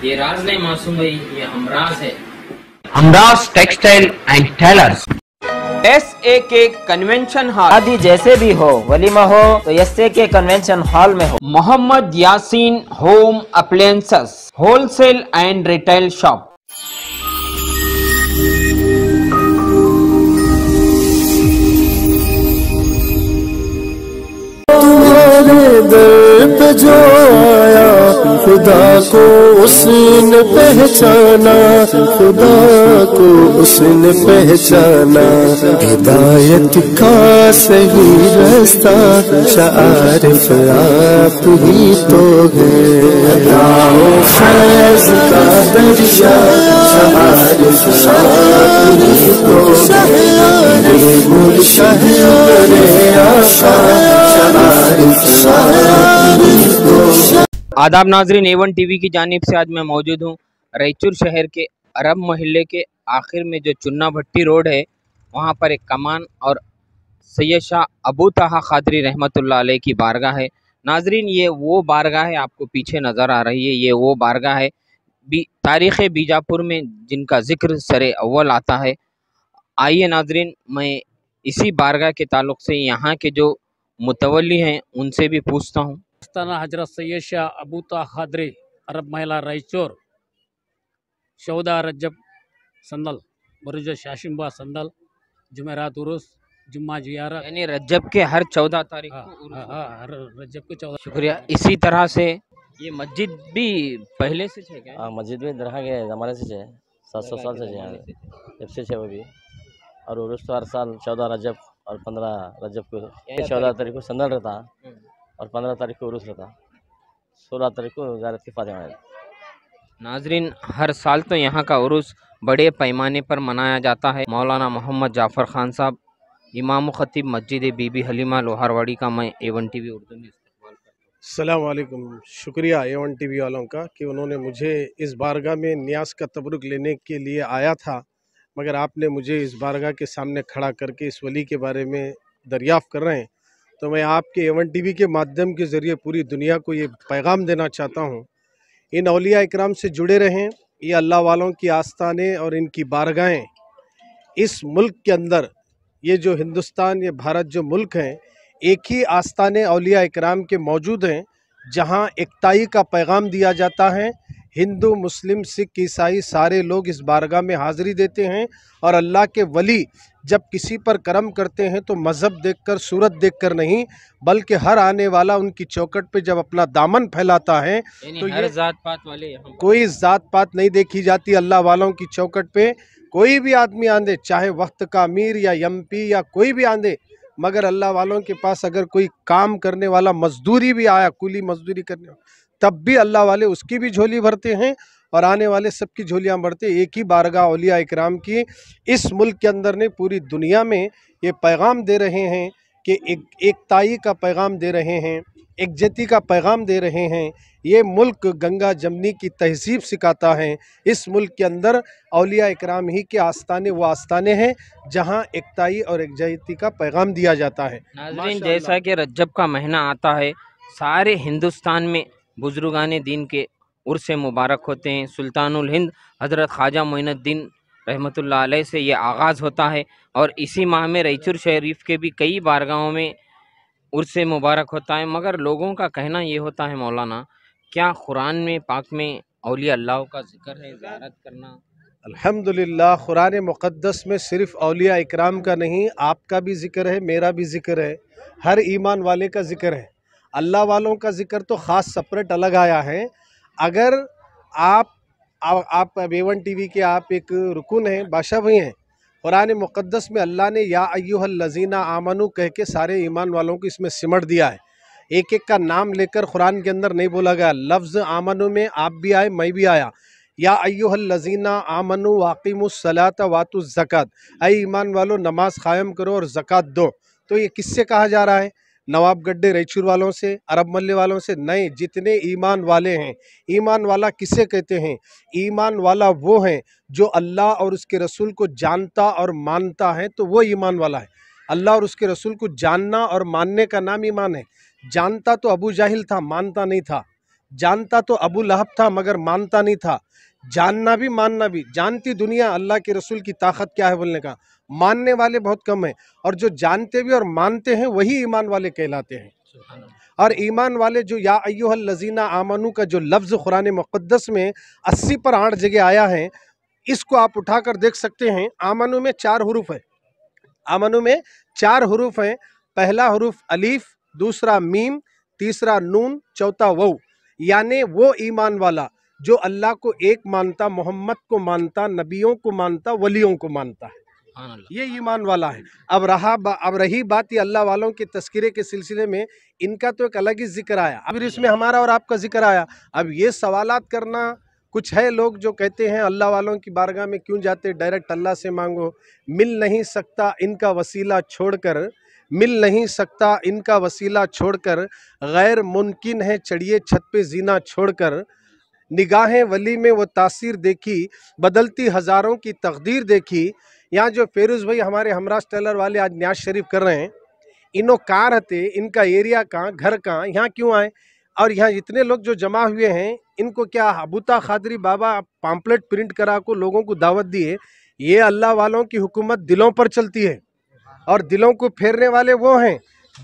ये राज नहीं मासूम भाई, ये हमराज है। Hamraaz textile and tailors. SAK convention hall. शादी जैसे भी हो, वलीमा हो तो SAK कन्वेंशन हॉल में हो। Mohammad Yasin home appliances wholesale and retail shop. तुम्हारे दर पे जो आया, खुदा को उसने पहचाना, खुदा को उसने पहचाना। हिदायत का सही रास्ता शारिफ आप ही तो है। फैज का दरिया शारिफ आप ही तो है। मुर्शिद मेरे आका आदाब नाजरीन, A1 TV की जानिब से आज मैं मौजूद हूँ रायचूर शहर के अरब मोहल्ले के आखिर में जो चुन्ना भट्टी रोड है, वहाँ पर एक कमान और सैयद शाह अबू ताहा खादरी रहमतुल्लाह अलैह की बारगाह है। नाजरीन, ये वो बारगाह है, आपको पीछे नज़र आ रही है, ये वो बारगाह है तारीख़ बीजापुर में जिनका जिक्र सरे अव्वल आता है। आइए नाजरीन, मैं इसी बारगाह के ताल्लुक़ से यहाँ के जो मुतवल्ली हैं उनसे भी पूछता हूँ। हजरत सैयद शाह अबू ताहा खादरी अरब महिला रायचूर 14 रजब संदल बरुज शाशिम्बा संदल जुमेरात उरुस जुम्मा जियारत, यानी रजब के हर 14 तारीख को हर रजब के 14। शुक्रिया। इसी तरह से ये मस्जिद भी पहले से है क्या? हाँ, मस्जिद भी दरहा के ज़माने से है, 700 साल से है, जब से है वो भी। और उर्स तो हर साल 14 रजब और 15 रजब को 14 तारीख को संदल रहता और 15 तारीख को उर्स रहता, 16 तारीख को ज़ियारत की फातिमा है। नाजरीन, हर साल तो यहाँ का उर्स बड़े पैमाने पर मनाया जाता है। मौलाना मोहम्मद जाफ़र खान साहब, इमाम ख़तीब मस्जिद बीबी हलीमा लोहारवाड़ी का मैं A1 TV उर्दू में इस्तेमाल करता हूँ। अस्सलाम वालेकुम। शुक्रिया A1 TV वालों का कि उन्होंने मुझे इस बारगाह में न्यास का तबरुक लेने के लिए आया था, मगर आपने मुझे इस बारगाह के सामने खड़ा करके इस वली के बारे में दरियाफ़्त कर रहे हैं। तो मैं आपके A1 TV के माध्यम के ज़रिए पूरी दुनिया को ये पैगाम देना चाहता हूँ, इन औलिया इकराम से जुड़े रहें। ये अल्लाह वालों की आस्थानें और इनकी बारगाहें इस मुल्क के अंदर, ये जो हिंदुस्तान, ये भारत जो मुल्क हैं, एक ही आस्थाने औलिया इकराम के मौजूद हैं जहाँ एकताई का पैगाम दिया जाता है। हिंदू, मुस्लिम, सिख, ईसाई सारे लोग इस बारगाह में हाज़िरी देते हैं और अल्लाह के वली जब किसी पर करम करते हैं तो मज़हब देखकर, सूरत देखकर नहीं, बल्कि हर आने वाला उनकी चौखट पे जब अपना दामन फैलाता है तो हर जात पात वाले, कोई जात पात नहीं देखी जाती। अल्लाह वालों की चौखट पे कोई भी आदमी आंदे, चाहे वक्त का अमीर या MP या कोई भी आंदे, मगर अल्लाह वालों के पास अगर कोई काम करने वाला मजदूरी भी आया, कुली मजदूरी करने, तब भी अल्लाह वाले उसकी भी झोली भरते हैं और आने वाले सबकी झोलियां भरते। एक ही बारगाह औलिया इकराम की इस मुल्क के अंदर ने पूरी दुनिया में ये पैगाम दे रहे हैं कि एकताई का पैगाम दे रहे हैं, एकजती का पैगाम दे रहे हैं। ये मुल्क गंगा जमनी की तहजीब सिखाता है। इस मुल्क के अंदर औलिया इकराम ही के आस्थाने वो आस्थाने हैं जहाँ एकताई और एकजती का पैगाम दिया जाता है। नाज़रीन, जैसा कि रजब का महीना आता है, सारे हिंदुस्तान में बुजुर्गान दीन के उर्स मुबारक होते हैं। सुल्तानुल हिंद हज़रत ख्वाजा मोइनुद्दीन रहमतुल्लाह अलैह से ये आगाज़ होता है और इसी माह में रायचूर शरीफ के भी कई बारगाहों में उर्स मुबारक होता है। मगर लोगों का कहना ये होता है, मौलाना, क्या कुरान में पाक में औलिया अल्लाह का जिक्र है, ज़ियारत करना? अल्हम्दुलिल्लाह, कुरान मुक़द्दस में सिर्फ़ औलिया इकराम का नहीं, आपका भी जिक्र है, मेरा भी जिक्र है, हर ईमान वाले का जिक्र है। अल्लाह वालों का जिक्र तो ख़ास सेपरेट अलग आया है। अगर आप A1 TV के आप एक रुकन हैं, बादशाह भाई हैं, कुरान मुक़द्दस में अल्लाह ने या अय्युहल लज़ीना आमनू कह के सारे ईमान वालों को इसमें सिमट दिया है। एक एक का नाम लेकर कुरान के अंदर नहीं बोला गया। लफ्ज़ आमनू में आप भी आए, मैं भी आया। या अय्युहल लज़ीना आमनू वाक़िमुस सलात वातुज़ ज़कात, ऐ ईमान वालों नमाज कायम करो और ज़कात दो। तो ये किससे कहा जा रहा है? नवाबगड्ढे रायचूर वालों से, अरब मल्ले वालों से नहीं, जितने ईमान वाले हैं। ईमान वाला किसे कहते हैं? ईमान वाला वो है जो अल्लाह और उसके रसूल को जानता और मानता है, तो वो ईमान वाला है। अल्लाह और उसके रसूल को जानना और मानने का नाम ईमान है। जानता तो अबू जाहिल था, मानता नहीं था। जानता तो अबू लहब था मगर मानता नहीं था। जानना भी मानना भी, जानती दुनिया अल्लाह के रसूल की ताकत क्या है बोलने का, मानने वाले बहुत कम हैं, और जो जानते भी और मानते हैं वही ईमान वाले कहलाते हैं। और ईमान वाले जो या अय्युहल लज़ीना आमनू का जो लफ्ज़ कुरान मुक़द्दस में 80 पर 8 जगह आया है, इसको आप उठाकर देख सकते हैं। आमनू में 4 हुरूफ है, आमनू में 4 हुरूफ हैं। पहला हुरूफ अलीफ, दूसरा मीम, तीसरा नून, चौथा वौ। यानी वो ईमान वाला जो अल्लाह को एक मानता, मोहम्मद को मानता, नबियों को मानता, वलियों को मानता है, ये ईमान वाला है। अब रही बात ये अल्लाह वालों के तस्करे के सिलसिले में, इनका तो एक अलग ही जिक्र आया, अब इसमें हमारा और आपका जिक्र आया। अब ये सवालात करना, कुछ है लोग जो कहते हैं अल्लाह वालों की बारगाह में क्यों जाते, डायरेक्ट अल्लाह से मांगो। मिल नहीं सकता इनका वसीला छोड़कर, मिल नहीं सकता इनका वसीला छोड़कर, गैर मुमकिन है चढ़िए छत पे जीना छोड़कर। निगाहें वली में वो तासीर देखी, बदलती हज़ारों की तकदीर देखी। यहाँ जो फेरुज़ भाई हमारे हमराज टेलर वाले आज न्याज शरीफ कर रहे हैं, इनो कहाँ रहते, इनका एरिया कहाँ, घर कहाँ, यहाँ क्यों आए, और यहाँ इतने लोग जो जमा हुए हैं, इनको क्या अबूता खादरी बाबा पम्पलेट प्रिंट करा को लोगों को दावत दी है। ये अल्लाह वालों की हुकूमत दिलों पर चलती है, और दिलों को फेरने वाले वो हैं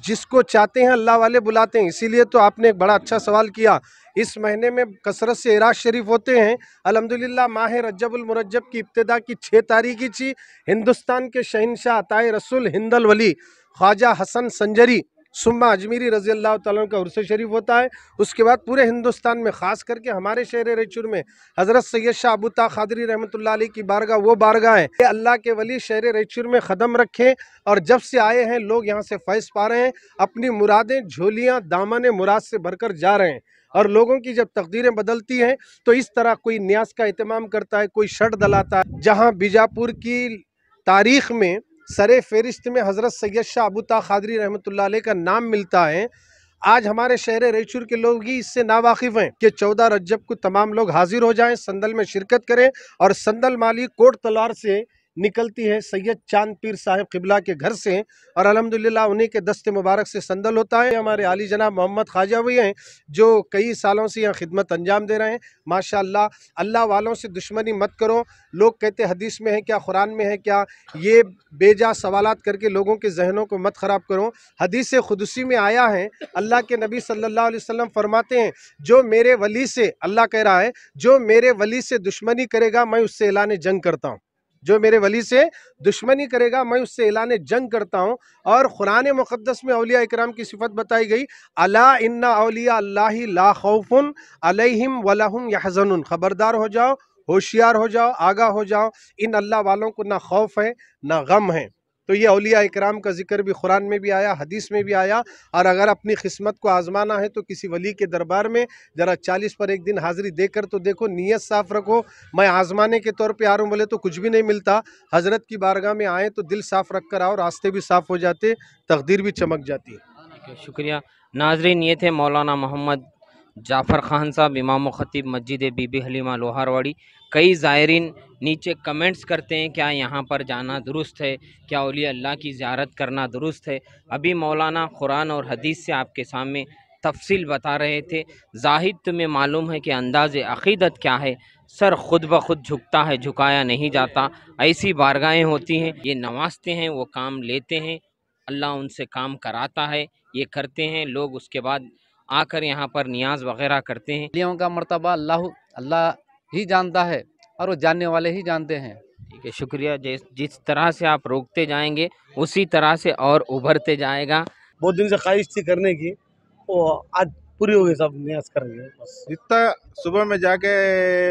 जिसको चाहते हैं अल्लाह वाले बुलाते हैं। इसीलिए तो आपने एक बड़ा अच्छा सवाल किया। इस महीने में कसरत से इराज शरीफ होते हैं। अल्हम्दुलिल्लाह माह रज्जबुल मुरज्जब की इब्तिदा की 6 तारीख ही थी। हिंदुस्तान के शहंशाह अताए रसूल हिंदल वली ख्वाजा हसन संजरी सुम्मा अजमीरी रज़ी अल्लाह ताला का उर्स शरीफ होता है। उसके बाद पूरे हिंदुस्तान में, ख़ास करके हमारे शहर रायचूर में हज़रत सैयद शाह अबूता खादरी रहमतुल्लाह अलैह की बारगाह वो बारगाह है। ये अल्लाह के वली शहर रायचूर में ख़दम रखें, और जब से आए हैं लोग यहाँ से फैज़ पा रहे हैं, अपनी मुरादें झोलियाँ दामन मुराद से भरकर जा रहे हैं। और लोगों की जब तकदीरें बदलती हैं तो इस तरह कोई न्यास का एहतमाम करता है, कोई शर्ट दलाता है। जहाँ बीजापुर की तारीख़ में सरे फहरिस्त में हज़रत सैयद शाह अबूता खादरी रहमतुल्लाह अलैह का नाम मिलता है, आज हमारे शहर रायचूर के लोग ही इससे नावाकिफ़ हैं कि 14 रज्जब को तमाम लोग हाजिर हो जाएं, संदल में शिरकत करें। और संदल माली कोट तलवार से निकलती है सैयद चांद पीर साहिब क़िबला के घर से, और अल्हम्दुलिल्लाह उन्हीं के दस्ते मुबारक से संदल होता है। हमारे आली जनाब मोहम्मद ख्वाजा भी हैं जो कई सालों से यहाँ खिदमत अंजाम दे रहे हैं। माशाअल्लाह, अल्लाह वालों से दुश्मनी मत करो। लोग कहते हदीस में है क्या, कुरान में है क्या, ये बेजा सवालात करके लोगों के जहनों को मत ख़राब करो। हदीस खुदसी में आया है, अल्लाह के नबी सल्लल्लाहु अलैहि वसल्लम फरमाते हैं, जो मेरे वली से, अल्लाह कह रहा है, जो मेरे वली से दुश्मनी करेगा मैं उससे ऐलान जंग करता हूँ। जो मेरे वली से दुश्मनी करेगा मैं उससे ऐलान जंग करता हूँ। और कुरान मुक़द्दस में औलिया इकराम की सिफत बताई गई, अला इन्ना औलिया अल्लाहि ला खौफुन अलैहिम वलहुम यहज़नुन। खबरदार हो जाओ, होशियार हो जाओ, आगाह हो जाओ, इन अल्लाह वालों को ना खौफ है ना गम है। तो ये औलिया इकराम का जिक्र भी कुरान में भी आया, हदीस में भी आया। और अगर अपनी किस्मत को आजमाना है तो किसी वली के दरबार में ज़रा 40 पर एक दिन हाज़िरी देकर तो देखो, नीयत साफ़ रखो। मैं आजमाने के तौर पे आ रहा हूँ बोले तो कुछ भी नहीं मिलता। हज़रत की बारगाह में आए तो दिल साफ़ रख कर आओ, रास्ते भी साफ़ हो जाते, तकदीर भी चमक जाती है। शुक्रिया नाज़रीन, ये थे मौलाना मोहम्मद जाफ़र खान साहब, इमाम ख़तीब मस्जिद बीबी हलीमा लोहारवाड़ी। कई ज़ायरीन नीचे कमेंट्स करते हैं क्या यहाँ पर जाना दुरुस्त है, क्या औलिया अल्लाह की ज़ियारत करना दुरुस्त है। अभी मौलाना कुरान और हदीस से आपके सामने तफसील बता रहे थे। ज़ाहिद तुम्हें मालूम है कि अंदाज़ अक़ीदत क्या है, सर ख़ुद ब खुद झुकता है, झुकाया नहीं जाता। ऐसी बारगाहें होती हैं, ये नवाजते हैं, वो काम लेते हैं, अल्लाह उनसे काम कराता है, ये करते हैं लोग, उसके बाद आकर यहाँ पर नियाज वगैरह करते हैं। वलियों का मर्तबा अल्लाह ही जानता है, और वो जानने वाले ही जानते हैं। ठीक है, शुक्रिया। जिस तरह से आप रोकते जाएंगे उसी तरह से और उभरते जाएगा। बहुत दिन से ख्वाहिश थी करने की, वो आज पूरी हो गई, सब नियाज करेंगे बस। जितना सुबह में जाके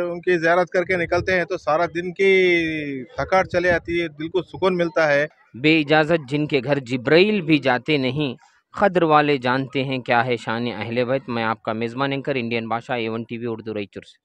उनकी ज़ियारत करके निकलते हैं तो सारा दिन की थकावट चले आती है, दिल को सुकून मिलता है। बेइजाज़त जिनके घर जिब्राइल भी जाते नहीं, क़द्र वाले जानते हैं क्या है शान अहले बैत। मैं आपका मेज़बान एंकर इंडियन भाषा A1 TV उर्दू रायचूर से।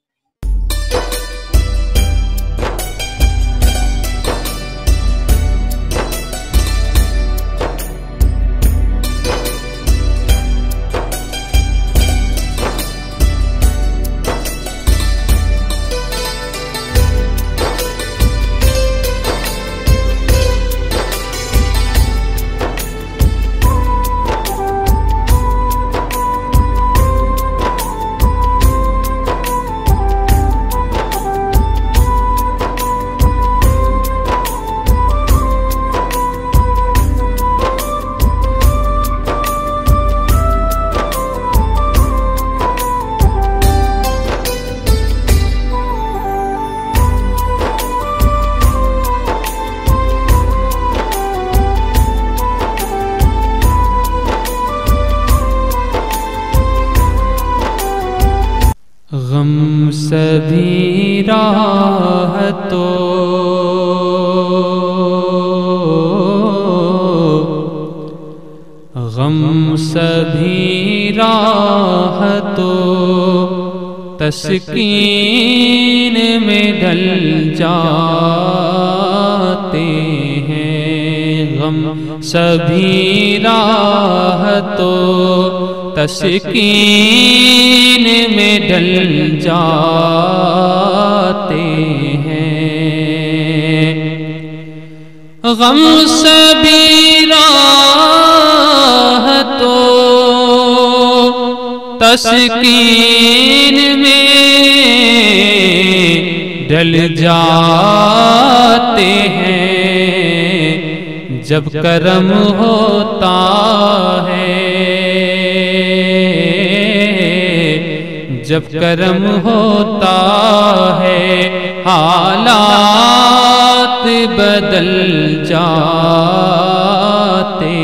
सभी राहतों गम सभी राहतों तस्कीन में ढल जाते हैं। गम सभी राहतों तस्कीन में ढल जाते हैं। गम सभी राहतों तस्कीन में ढल जाते हैं जब करम होता है, जब करम होता है हालात बदल जाते